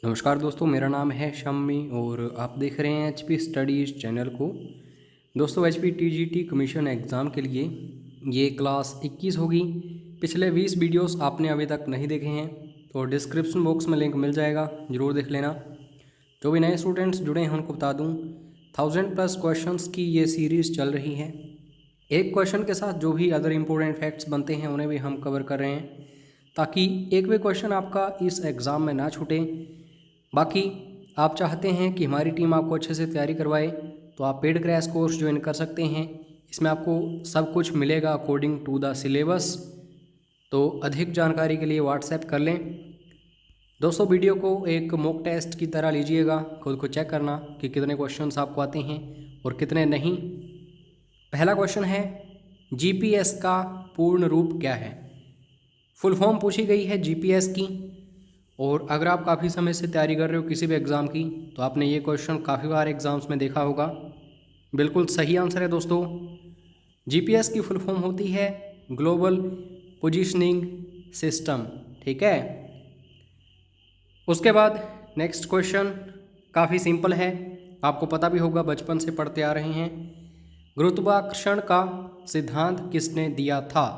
नमस्कार दोस्तों, मेरा नाम है शम्मी और आप देख रहे हैं एचपी स्टडीज़ चैनल को। दोस्तों, एचपी टीजीटी कमीशन एग्ज़ाम के लिए ये क्लास 21 होगी। पिछले 20 वीडियोस आपने अभी तक नहीं देखे हैं तो डिस्क्रिप्शन बॉक्स में लिंक मिल जाएगा, ज़रूर देख लेना। जो भी नए स्टूडेंट्स जुड़े हैं उनको बता दूँ, 1000+ क्वेश्चंस की ये सीरीज़ चल रही है। एक क्वेश्चन के साथ जो भी अदर इम्पोर्टेंट फैक्ट्स बनते हैं उन्हें भी हम कवर कर रहे हैं, ताकि एक भी क्वेश्चन आपका इस एग्ज़ाम में ना छूटे। बाकी आप चाहते हैं कि हमारी टीम आपको अच्छे से तैयारी करवाए तो आप पेड क्रैश कोर्स ज्वाइन कर सकते हैं। इसमें आपको सब कुछ मिलेगा अकॉर्डिंग टू द सिलेबस। तो अधिक जानकारी के लिए व्हाट्सएप कर लें। दोस्तों, वीडियो को एक मॉक टेस्ट की तरह लीजिएगा, खुद को चेक करना कि कितने क्वेश्चंस आपको आते हैं और कितने नहीं। पहला क्वेश्चन है, जीपीएस का पूर्ण रूप क्या है। फुल फॉर्म पूछी गई है जीपीएस की। और अगर आप काफ़ी समय से तैयारी कर रहे हो किसी भी एग्ज़ाम की तो आपने ये क्वेश्चन काफ़ी बार एग्ज़ाम्स में देखा होगा। बिल्कुल सही आंसर है दोस्तों। जीपीएस की फुल फॉर्म होती है ग्लोबल पोजीशनिंग सिस्टम। ठीक है। उसके बाद नेक्स्ट क्वेश्चन काफ़ी सिंपल है, आपको पता भी होगा, बचपन से पढ़ते आ रहे हैं। गुरुत्वाकर्षण का सिद्धांत किसने दिया था,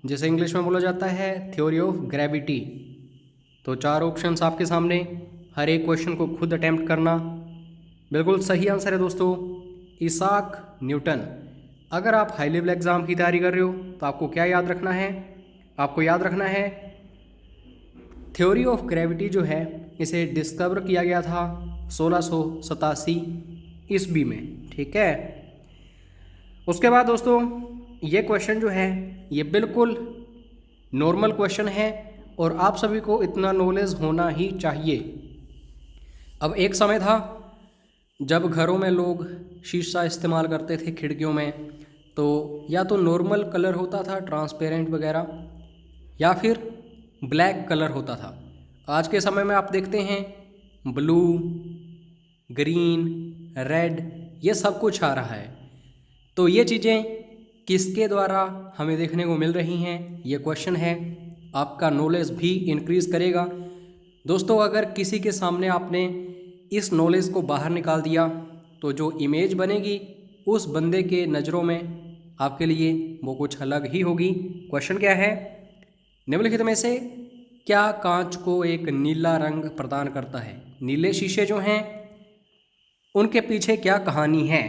जिसे इंग्लिश में बोला जाता है थ्योरी ऑफ ग्रेविटी। तो 4 ऑप्शंस आपके सामने, हर एक क्वेश्चन को खुद अटेम्प्ट करना। बिल्कुल सही आंसर है दोस्तों, इसाक न्यूटन। अगर आप हाई लेवल एग्ज़ाम की तैयारी कर रहे हो तो आपको क्या याद रखना है, आपको याद रखना है थ्योरी ऑफ ग्रेविटी जो है इसे डिस्कवर किया गया था 1687 ईस्वी में। ठीक है। उसके बाद दोस्तों, ये क्वेश्चन जो है ये बिल्कुल नॉर्मल क्वेश्चन है और आप सभी को इतना नॉलेज होना ही चाहिए। अब एक समय था जब घरों में लोग शीशा इस्तेमाल करते थे खिड़कियों में, तो या तो नॉर्मल कलर होता था ट्रांसपेरेंट वगैरह, या फिर ब्लैक कलर होता था। आज के समय में आप देखते हैं ब्लू, ग्रीन, रेड, ये सब कुछ आ रहा है। तो ये चीज़ें किसके द्वारा हमें देखने को मिल रही हैं, ये क्वेश्चन है। आपका नॉलेज भी इंक्रीज़ करेगा दोस्तों। अगर किसी के सामने आपने इस नॉलेज को बाहर निकाल दिया तो जो इमेज बनेगी उस बंदे के नज़रों में आपके लिए वो कुछ अलग ही होगी। क्वेश्चन क्या है, निम्नलिखित में से क्या कांच को एक नीला रंग प्रदान करता है। नीले शीशे जो हैं उनके पीछे क्या कहानी है,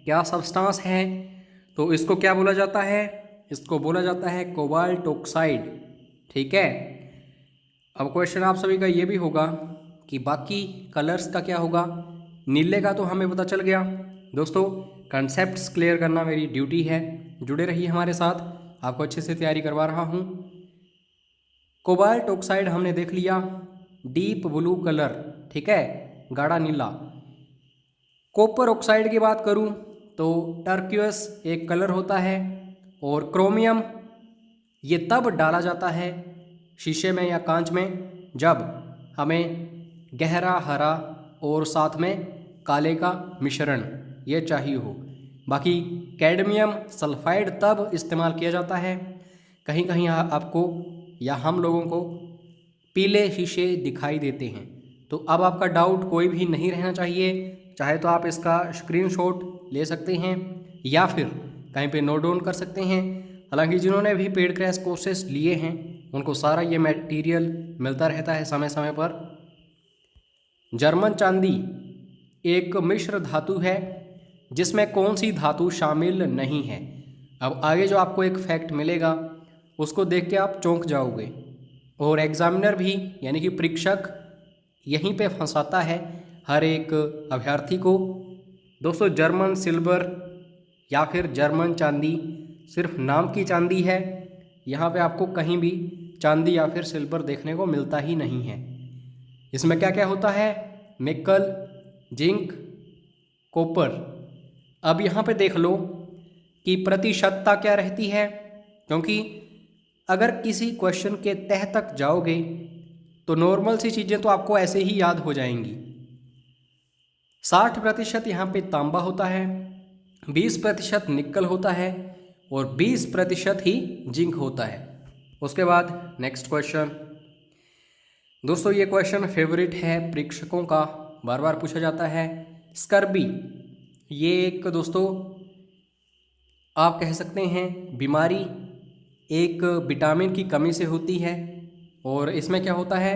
क्या सब्सटेंस है, तो इसको क्या बोला जाता है, इसको बोला जाता है कोबाल्ट ऑक्साइड। ठीक है। अब क्वेश्चन आप सभी का ये भी होगा कि बाकी कलर्स का क्या होगा। नीले का तो हमें पता चल गया दोस्तों, कॉन्सेप्ट्स क्लियर करना मेरी ड्यूटी है। जुड़े रहिए हमारे साथ, आपको अच्छे से तैयारी करवा रहा हूँ। कोबाल्ट ऑक्साइड हमने देख लिया, डीप ब्लू कलर, ठीक है, गाढ़ा नीला। कॉपर ऑक्साइड की बात करूं तो टर्क्यूस एक कलर होता है। और क्रोमियम ये तब डाला जाता है शीशे में या कांच में जब हमें गहरा हरा और साथ में काले का मिश्रण ये चाहिए हो। बाकी कैडमियम सल्फाइड तब इस्तेमाल किया जाता है कहीं कहीं आपको या हम लोगों को पीले शीशे दिखाई देते हैं। तो अब आपका डाउट कोई भी नहीं रहना चाहिए, चाहे तो आप इसका स्क्रीनशॉट ले सकते हैं या फिर कहीं पे नोट डाउन कर सकते हैं। हालांकि जिन्होंने भी पेड क्रैश कोर्सेस लिए हैं उनको सारा ये मटेरियल मिलता रहता है समय समय पर। जर्मन चांदी एक मिश्र धातु है जिसमें कौन सी धातु शामिल नहीं है। अब आगे जो आपको एक फैक्ट मिलेगा उसको देख के आप चौंक जाओगे और एग्जामिनर भी यानी कि परीक्षक यहीं पे फंसाता है हर एक अभ्यर्थी को। दोस्तों, जर्मन सिल्वर या फिर जर्मन चांदी सिर्फ नाम की चांदी है, यहाँ पे आपको कहीं भी चांदी या फिर सिल्वर देखने को मिलता ही नहीं है। इसमें क्या क्या होता है, निकल, जिंक, कॉपर। अब यहाँ पे देख लो कि प्रतिशतता क्या रहती है, क्योंकि अगर किसी क्वेश्चन के तह तक जाओगे तो नॉर्मल सी चीज़ें तो आपको ऐसे ही याद हो जाएंगी। 60% यहाँ पे तांबा होता है, 20% निकल होता है और 20% ही जिंक होता है। उसके बाद नेक्स्ट क्वेश्चन, दोस्तों ये क्वेश्चन फेवरेट है परीक्षकों का, बार बार पूछा जाता है। स्कर्बी ये एक दोस्तों आप कह सकते हैं बीमारी, एक विटामिन की कमी से होती है और इसमें क्या होता है,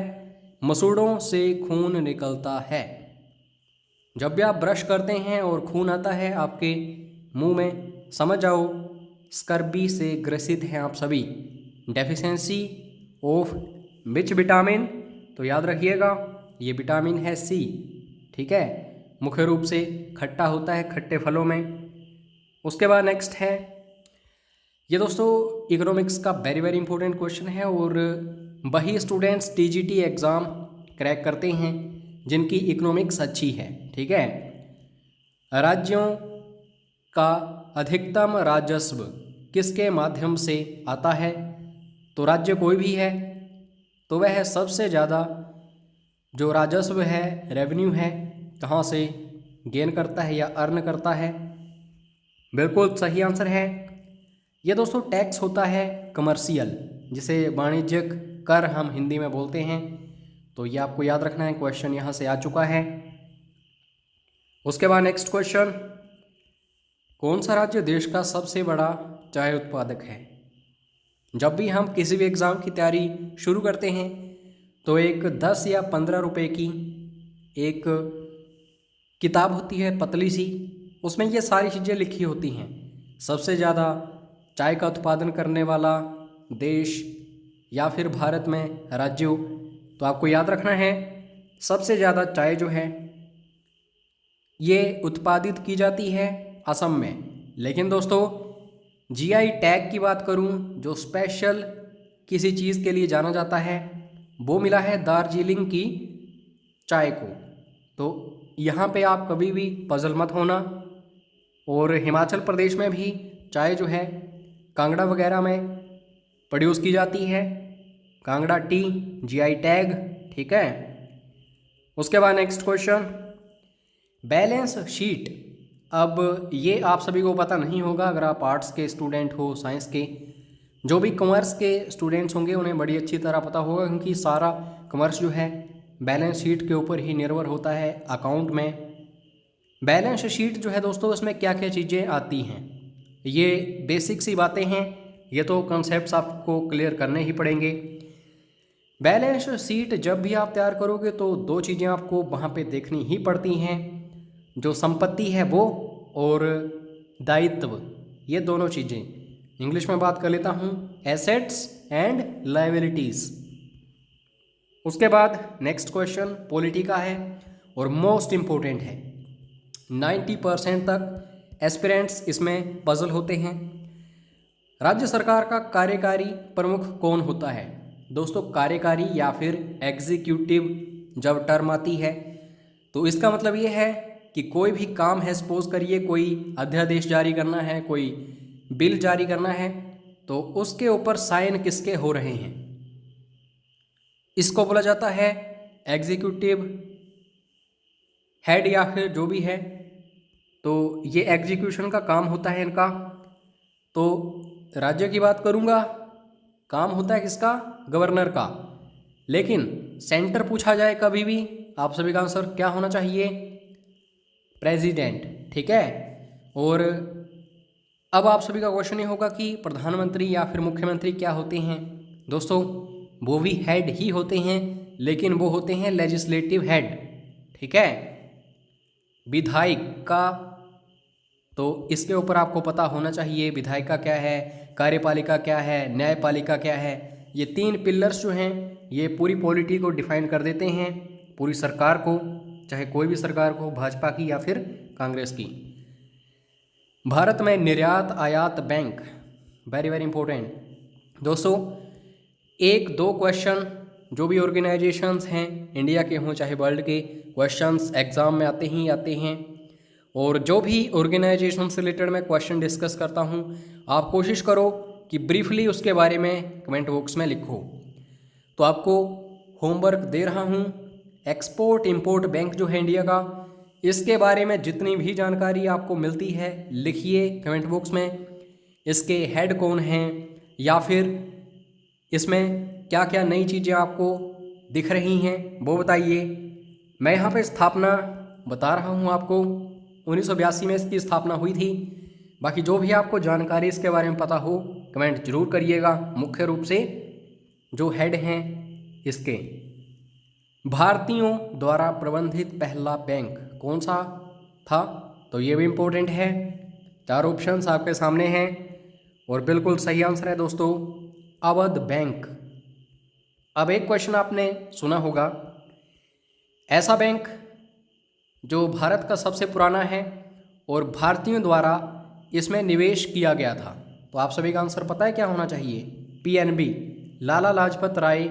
मसूड़ों से खून निकलता है। जब भी आप ब्रश करते हैं और खून आता है आपके मुंह में, समझ जाओ स्कर्बी से ग्रसित हैं आप सभी। डेफिशिएंसी ऑफ विच विटामिन, तो याद रखिएगा ये विटामिन है सी। ठीक है, मुख्य रूप से खट्टा होता है खट्टे फलों में। उसके बाद नेक्स्ट है ये दोस्तों इकोनॉमिक्स का वेरी वेरी इंपॉर्टेंट क्वेश्चन है और वही स्टूडेंट्स टीजीटी एग्ज़ाम क्रैक करते हैं जिनकी इकोनॉमिक्स अच्छी है। ठीक है, राज्यों का अधिकतम राजस्व किसके माध्यम से आता है, तो राज्य कोई भी है तो वह सबसे ज़्यादा जो राजस्व है, रेवेन्यू है, कहाँ से गेन करता है या अर्न करता है। बिल्कुल सही आंसर है ये दोस्तों टैक्स होता है कमर्शियल, जिसे वाणिज्यिक कर हम हिंदी में बोलते हैं। तो ये आपको याद रखना है, क्वेश्चन यहाँ से आ चुका है। उसके बाद नेक्स्ट क्वेश्चन, कौन सा राज्य देश का सबसे बड़ा चाय उत्पादक है। जब भी हम किसी भी एग्ज़ाम की तैयारी शुरू करते हैं तो एक 10 या 15 रुपए की एक किताब होती है पतली सी, उसमें ये सारी चीज़ें लिखी होती हैं। सबसे ज़्यादा चाय का उत्पादन करने वाला देश या फिर भारत में राज्यों, तो आपको याद रखना है सबसे ज़्यादा चाय जो है ये उत्पादित की जाती है असम में। लेकिन दोस्तों जीआई टैग की बात करूं, जो स्पेशल किसी चीज़ के लिए जाना जाता है, वो मिला है दार्जिलिंग की चाय को। तो यहाँ पे आप कभी भी पजल मत होना। और हिमाचल प्रदेश में भी चाय जो है कांगड़ा वगैरह में प्रोड्यूस की जाती है, कांगड़ा टी जीआई टैग। ठीक है, उसके बाद नेक्स्ट क्वेश्चन, बैलेंस शीट। अब ये आप सभी को पता नहीं होगा अगर आप आर्ट्स के स्टूडेंट हो, साइंस के। जो भी कॉमर्स के स्टूडेंट्स होंगे उन्हें बड़ी अच्छी तरह पता होगा, क्योंकि सारा कॉमर्स जो है बैलेंस शीट के ऊपर ही निर्भर होता है अकाउंट में। बैलेंस शीट जो है दोस्तों इसमें क्या क्या चीज़ें आती हैं, ये बेसिक सी बातें हैं, ये तो कॉन्सेप्ट्स आपको क्लियर करने ही पड़ेंगे। बैलेंस शीट जब भी आप तैयार करोगे तो दो चीज़ें आपको वहाँ पे देखनी ही पड़ती हैं, जो संपत्ति है वो और दायित्व, ये दोनों चीज़ें। इंग्लिश में बात कर लेता हूँ, एसेट्स एंड लायबिलिटीज़। उसके बाद नेक्स्ट क्वेश्चन पॉलिटी का है और मोस्ट इम्पोर्टेंट है। 90% तक एस्पिरेंट्स इसमें पजल होते हैं। राज्य सरकार का कार्यकारी प्रमुख कौन होता है। दोस्तों कार्यकारी या फिर एग्जीक्यूटिव जब टर्म आती है तो इसका मतलब ये है कि कोई भी काम है, सपोज करिए कोई अध्यादेश जारी करना है, कोई बिल जारी करना है, तो उसके ऊपर साइन किसके हो रहे हैं, इसको बोला जाता है एग्जीक्यूटिव हेड या फिर जो भी है। तो ये एग्जीक्यूशन का काम होता है इनका। तो राज्य की बात करूँगा, काम होता है किसका, गवर्नर का। लेकिन सेंटर पूछा जाए कभी भी, आप सभी का आंसर क्या होना चाहिए, प्रेसिडेंट। ठीक है, और अब आप सभी का क्वेश्चन ये होगा कि प्रधानमंत्री या फिर मुख्यमंत्री क्या होते हैं। दोस्तों वो भी हेड ही होते हैं, लेकिन वो होते हैं लेजिस्लेटिव हेड। ठीक है, विधायक का तो इसके ऊपर आपको पता होना चाहिए, विधायिका क्या है, कार्यपालिका क्या है, न्यायपालिका क्या है। ये तीन पिलर्स जो हैं ये पूरी पॉलिटी को डिफाइन कर देते हैं, पूरी सरकार को, चाहे कोई भी सरकार को, भाजपा की या फिर कांग्रेस की। भारत में निर्यात आयात बैंक, वेरी वेरी इंपॉर्टेंट दोस्तों। एक दो क्वेश्चन जो भी ऑर्गेनाइजेशंस हैं इंडिया के हों चाहे वर्ल्ड के, क्वेश्चंस एग्ज़ाम में आते ही आते हैं। और जो भी ऑर्गेनाइजेशन से रिलेटेड मैं क्वेश्चन डिस्कस करता हूं, आप कोशिश करो कि ब्रीफली उसके बारे में कमेंट बॉक्स में लिखो। तो आपको होमवर्क दे रहा हूं, एक्सपोर्ट इंपोर्ट बैंक जो है इंडिया का, इसके बारे में जितनी भी जानकारी आपको मिलती है लिखिए कमेंट बॉक्स में। इसके हेड कौन हैं या फिर इसमें क्या क्या नई चीज़ें आपको दिख रही हैं वो बताइए। मैं यहाँ पे स्थापना बता रहा हूँ आपको, 1982 में इसकी स्थापना हुई थी। बाकी जो भी आपको जानकारी इसके बारे में पता हो कमेंट जरूर करिएगा। मुख्य रूप से जो हेड हैं इसके, भारतीयों द्वारा प्रबंधित पहला बैंक कौन सा था, तो ये भी इम्पोर्टेंट है। 4 ऑप्शंस आपके सामने हैं और बिल्कुल सही आंसर है दोस्तों अवध बैंक। अब एक क्वेश्चन आपने सुना होगा, ऐसा बैंक जो भारत का सबसे पुराना है और भारतीयों द्वारा इसमें निवेश किया गया था, तो आप सभी का आंसर पता है क्या होना चाहिए? पीएनबी, लाला लाजपत राय,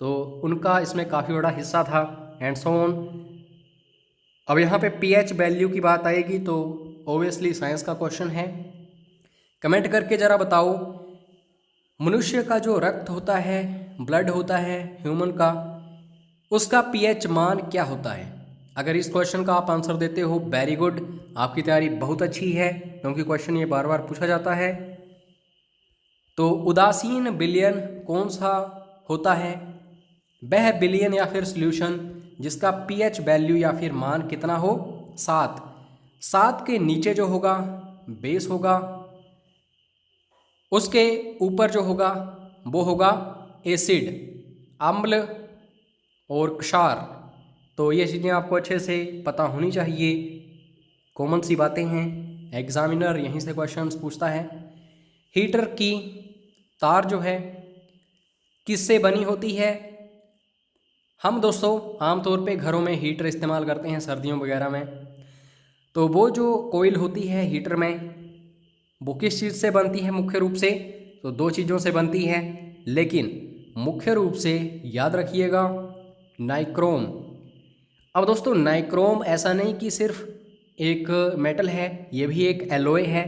तो उनका इसमें काफ़ी बड़ा हिस्सा था एंड सो ऑन। अब यहाँ पे पीएच वैल्यू की बात आएगी तो ओबियसली साइंस का क्वेश्चन है। कमेंट करके ज़रा बताओ, मनुष्य का जो रक्त होता है, ब्लड होता है ह्यूमन का, उसका पीएच मान क्या होता है? अगर इस क्वेश्चन का आप आंसर देते हो वेरी गुड, आपकी तैयारी बहुत अच्छी है, क्योंकि क्वेश्चन ये बार बार पूछा जाता है। तो उदासीन विलयन कौन सा होता है? वह विलयन या फिर सॉल्यूशन जिसका पीएच वैल्यू या फिर मान कितना हो? 7। 7 के नीचे जो होगा बेस होगा, उसके ऊपर जो होगा वो होगा एसिड, अम्ल और क्षार। तो ये चीज़ें आपको अच्छे से पता होनी चाहिए, कॉमन सी बातें हैं, एग्जामिनर यहीं से क्वेश्चंस पूछता है। हीटर की तार जो है किससे बनी होती है? हम दोस्तों आमतौर पे घरों में हीटर इस्तेमाल करते हैं सर्दियों वगैरह में, तो वो जो कोयल होती है हीटर में वो किस चीज़ से बनती है मुख्य रूप से? तो 2 चीज़ों से बनती है, लेकिन मुख्य रूप से याद रखिएगा नाइक्रोम। अब दोस्तों नाइक्रोम ऐसा नहीं कि सिर्फ एक मेटल है, ये भी एक एलॉय है।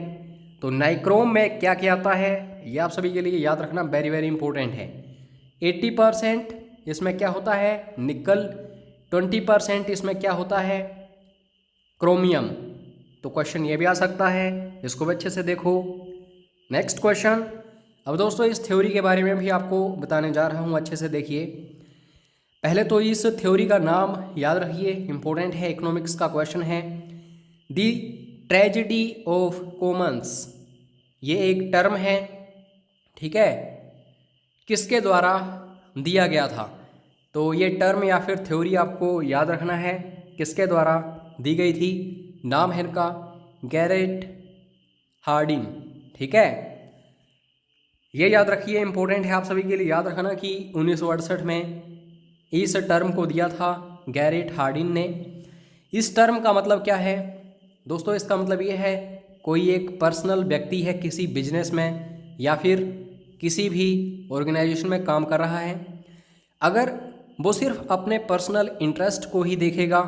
तो नाइक्रोम में क्या क्या आता है ये आप सभी के लिए याद रखना वेरी वेरी इंपॉर्टेंट है। 80% इसमें क्या होता है? निकल। 20% इसमें क्या होता है? क्रोमियम। तो क्वेश्चन ये भी आ सकता है, इसको भी अच्छे से देखो। नेक्स्ट क्वेश्चन, अब दोस्तों इस थ्योरी के बारे में भी आपको बताने जा रहा हूँ, अच्छे से देखिए। पहले तो इस थ्योरी का नाम याद रखिए, इंपॉर्टेंट है, इकोनॉमिक्स का क्वेश्चन है। दी ट्रेजेडी ऑफ कॉमन्स, ये एक टर्म है, ठीक है, किसके द्वारा दिया गया था? तो ये टर्म या फिर थ्योरी आपको याद रखना है, किसके द्वारा दी गई थी? नाम है इनका गैरेट हार्डिन, ठीक है। ये याद रखिए, इंपॉर्टेंट है आप सभी के लिए याद रखना कि 1968 में इस टर्म को दिया था गैरेट हार्डिन ने। इस टर्म का मतलब क्या है दोस्तों? इसका मतलब ये है कोई एक पर्सनल व्यक्ति है किसी बिजनेस में या फिर किसी भी ऑर्गेनाइजेशन में काम कर रहा है, अगर वो सिर्फ अपने पर्सनल इंटरेस्ट को ही देखेगा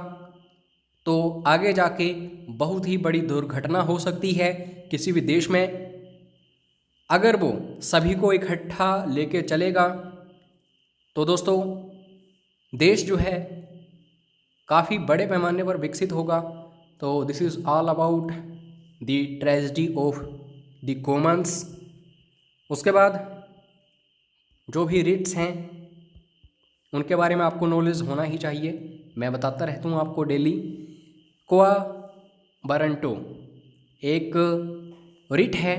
तो आगे जाके बहुत ही बड़ी दुर्घटना हो सकती है किसी भी देश में। अगर वो सभी को इकट्ठा लेके चलेगा तो दोस्तों देश जो है काफ़ी बड़े पैमाने पर विकसित होगा। तो this is all about the tragedy of the Commons. उसके बाद जो भी रिट्स हैं उनके बारे में आपको नॉलेज होना ही चाहिए, मैं बताता रहता हूँ आपको डेली। क्वा बरंटो एक रिट है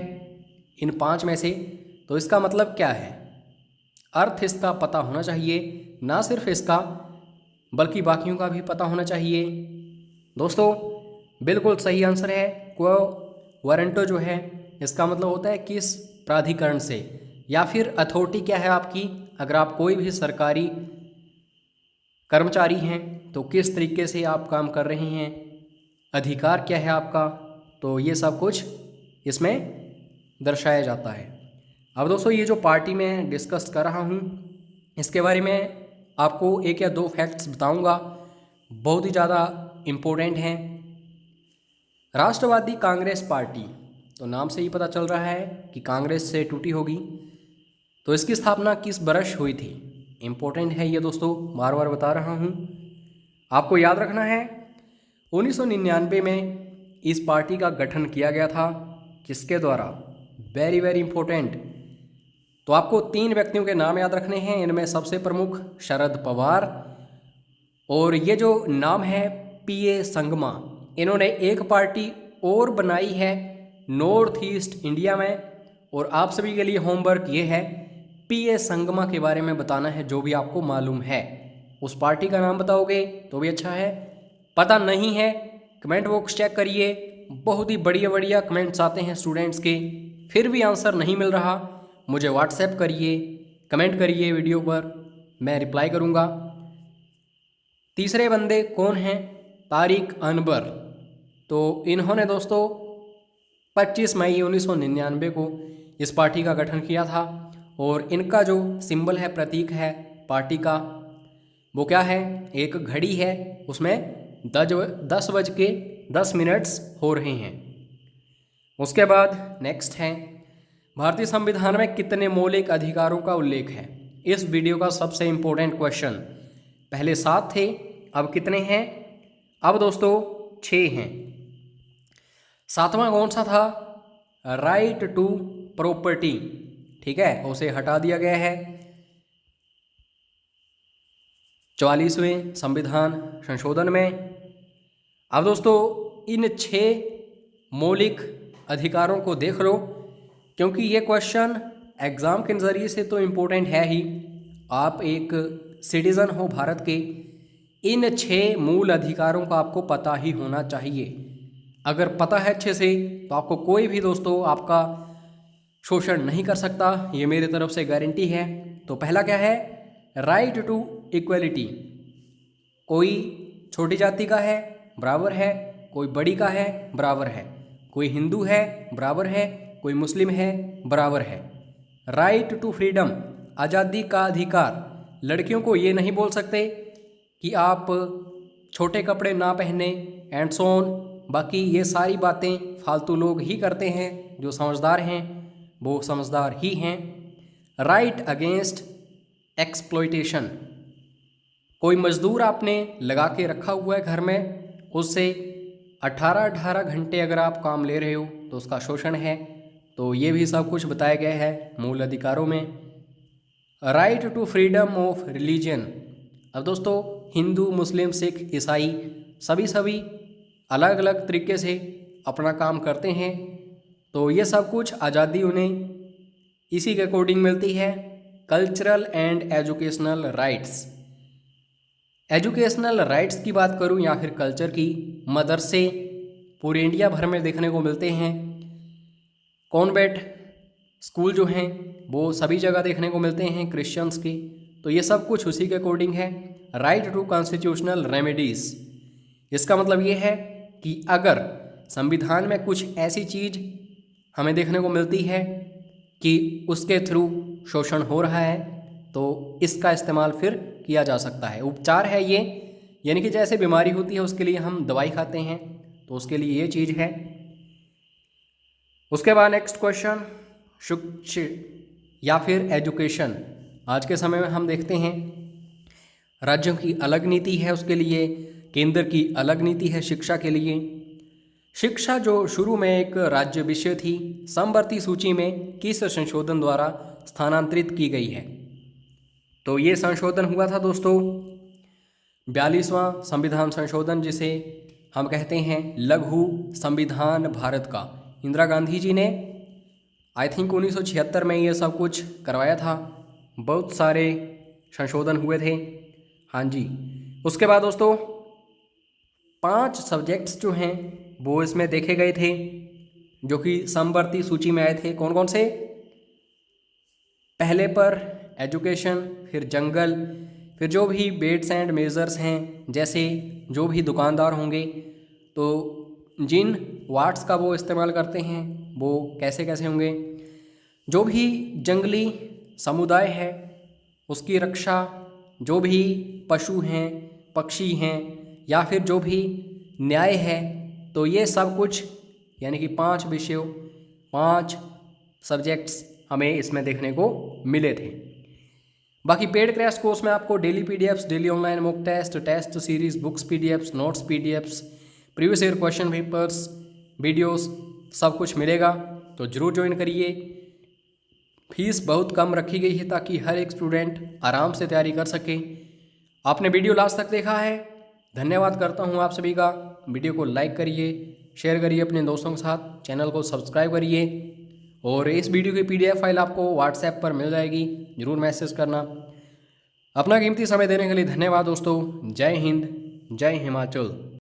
इन 5 में से, तो इसका मतलब क्या है? अर्थ इसका पता होना चाहिए, ना सिर्फ इसका बल्कि बाकियों का भी पता होना चाहिए। दोस्तों बिल्कुल सही आंसर है क्वा वारंटो जो है, इसका मतलब होता है किस प्राधिकरण से या फिर अथॉरिटी क्या है आपकी। अगर आप कोई भी सरकारी कर्मचारी हैं तो किस तरीके से आप काम कर रहे हैं, अधिकार क्या है आपका, तो ये सब कुछ इसमें दर्शाया जाता है। अब दोस्तों ये जो पार्टी में डिस्कस कर रहा हूँ इसके बारे में आपको 1 या 2 फैक्ट्स बताऊंगा, बहुत ही ज़्यादा इम्पोर्टेंट हैं। राष्ट्रवादी कांग्रेस पार्टी, तो नाम से ही पता चल रहा है कि कांग्रेस से टूटी होगी, तो इसकी स्थापना किस वर्ष हुई थी? इम्पोर्टेंट है ये दोस्तों, बार बार बता रहा हूँ, आपको याद रखना है। 1999 में इस पार्टी का गठन किया गया था, किसके द्वारा? Very very important. तो आपको 3 व्यक्तियों के नाम याद रखने हैं। इनमें सबसे प्रमुख शरद पवार, और ये जो नाम है पीए संगमा, इन्होंने एक पार्टी और बनाई है नॉर्थ ईस्ट इंडिया में। और आप सभी के लिए होमवर्क ये है, पीए संगमा के बारे में बताना है जो भी आपको मालूम है। उस पार्टी का नाम बताओगे तो भी अच्छा है, पता नहीं है कमेंट बॉक्स चेक करिए, बहुत ही बढ़िया बढ़िया कमेंट्स आते हैं स्टूडेंट्स के, फिर भी आंसर नहीं मिल रहा, मुझे व्हाट्सएप करिए, कमेंट करिए वीडियो पर, मैं रिप्लाई करूँगा। तीसरे बंदे कौन हैं? तारिक अनवर। तो इन्होंने दोस्तों 25 मई 1999 को इस पार्टी का गठन किया था, और इनका जो सिंबल है, प्रतीक है पार्टी का, वो क्या है? एक घड़ी है, उसमें 10:10 हो रहे हैं। उसके बाद नेक्स्ट है, भारतीय संविधान में कितने मौलिक अधिकारों का उल्लेख है? इस वीडियो का सबसे इम्पोर्टेंट क्वेश्चन। पहले 7 थे, अब कितने हैं? अब दोस्तों 6 हैं। 7वां कौन सा था? राइट टू प्रॉपर्टी, ठीक है, उसे हटा दिया गया है 44वें संविधान संशोधन में। अब दोस्तों इन 6 मौलिक अधिकारों को देख लो, क्योंकि ये क्वेश्चन एग्ज़ाम के नज़रिए से तो इम्पोर्टेंट है ही। आप एक सिटीज़न हो भारत के, इन 6 मूल अधिकारों का आपको पता ही होना चाहिए। अगर पता है अच्छे से तो आपको कोई भी दोस्तों आपका शोषण नहीं कर सकता, ये मेरी तरफ से गारंटी है। तो पहला क्या है? Right to equality. कोई छोटी जाति का है, बराबर है, कोई बड़ी का है, बराबर है, कोई हिंदू है, बराबर है, कोई मुस्लिम है, बराबर है। राइट टू फ्रीडम, आज़ादी का अधिकार। लड़कियों को ये नहीं बोल सकते कि आप छोटे कपड़े ना पहने एंड सो ऑन। बाकी ये सारी बातें फालतू लोग ही करते हैं, जो समझदार हैं वो समझदार ही हैं। राइट अगेंस्ट एक्सप्लॉयटेशन, कोई मज़दूर आपने लगा के रखा हुआ है घर में, उससे 18 घंटे अगर आप काम ले रहे हो तो उसका शोषण है। तो ये भी सब कुछ बताया गया है मूल अधिकारों में। Right to freedom of religion. अब दोस्तों हिंदू, मुस्लिम, सिख, ईसाई सभी अलग अलग तरीके से अपना काम करते हैं, तो ये सब कुछ आज़ादी उन्हें इसी के अकॉर्डिंग मिलती है। Cultural and educational rights. Educational rights की बात करूं या फिर कल्चर की, मदरसे पूरे इंडिया भर में देखने को मिलते हैं। कॉन्वेंट स्कूल जो हैं वो सभी जगह देखने को मिलते हैं क्रिश्चियंस की। तो ये सब कुछ उसी के अकॉर्डिंग है। राइट टू कॉन्स्टिट्यूशनल रेमेडीज़, इसका मतलब ये है कि अगर संविधान में कुछ ऐसी चीज़ हमें देखने को मिलती है कि उसके थ्रू शोषण हो रहा है, तो इसका इस्तेमाल फिर किया जा सकता है। उपचार है ये, यानी कि जैसे बीमारी होती है उसके लिए हम दवाई खाते हैं, तो उसके लिए ये चीज़ है। उसके बाद नेक्स्ट क्वेश्चन, शिक्षा या फिर एजुकेशन। आज के समय में हम देखते हैं राज्यों की अलग नीति है उसके लिए, केंद्र की अलग नीति है शिक्षा के लिए। शिक्षा जो शुरू में एक राज्य विषय थी, समवर्ती सूची में किस संशोधन द्वारा स्थानांतरित की गई है? तो ये संशोधन हुआ था दोस्तों 42वां संविधान संशोधन, जिसे हम कहते हैं लघु संविधान भारत का। इंदिरा गांधी जी ने आई थिंक 1976 में ये सब कुछ करवाया था। बहुत सारे संशोधन हुए थे, हाँ जी। उसके बाद दोस्तों 5 सब्जेक्ट्स जो हैं वो इसमें देखे गए थे, जो कि समवर्ती सूची में आए थे। कौन कौन से? पहले पर एजुकेशन, फिर जंगल, फिर जो भी वेट्स एंड मेजर्स हैं, जैसे जो भी दुकानदार होंगे तो जिन वाट्स का वो इस्तेमाल करते हैं वो कैसे कैसे होंगे, जो भी जंगली समुदाय है उसकी रक्षा, जो भी पशु हैं, पक्षी हैं, या फिर जो भी न्याय है, तो ये सब कुछ यानी कि 5 विषयों 5 सब्जेक्ट्स हमें इसमें देखने को मिले थे। बाकी पेड क्रैश कोर्स में आपको daily PDFs, daily online mock test, test series, books PDFs, notes PDFs, previous year question papers, videos सब कुछ मिलेगा, तो ज़रूर ज्वाइन करिए। फीस बहुत कम रखी गई है ताकि हर एक स्टूडेंट आराम से तैयारी कर सके। आपने वीडियो लास्ट तक देखा है, धन्यवाद करता हूँ आप सभी का। वीडियो को लाइक करिए, शेयर करिए अपने दोस्तों के साथ, चैनल को सब्सक्राइब करिए और इस वीडियो की PDF फाइल आपको व्हाट्सएप पर मिल जाएगी, ज़रूर मैसेज करना। अपना कीमती समय देने के लिए धन्यवाद दोस्तों। जय हिंद, जय हिमाचल।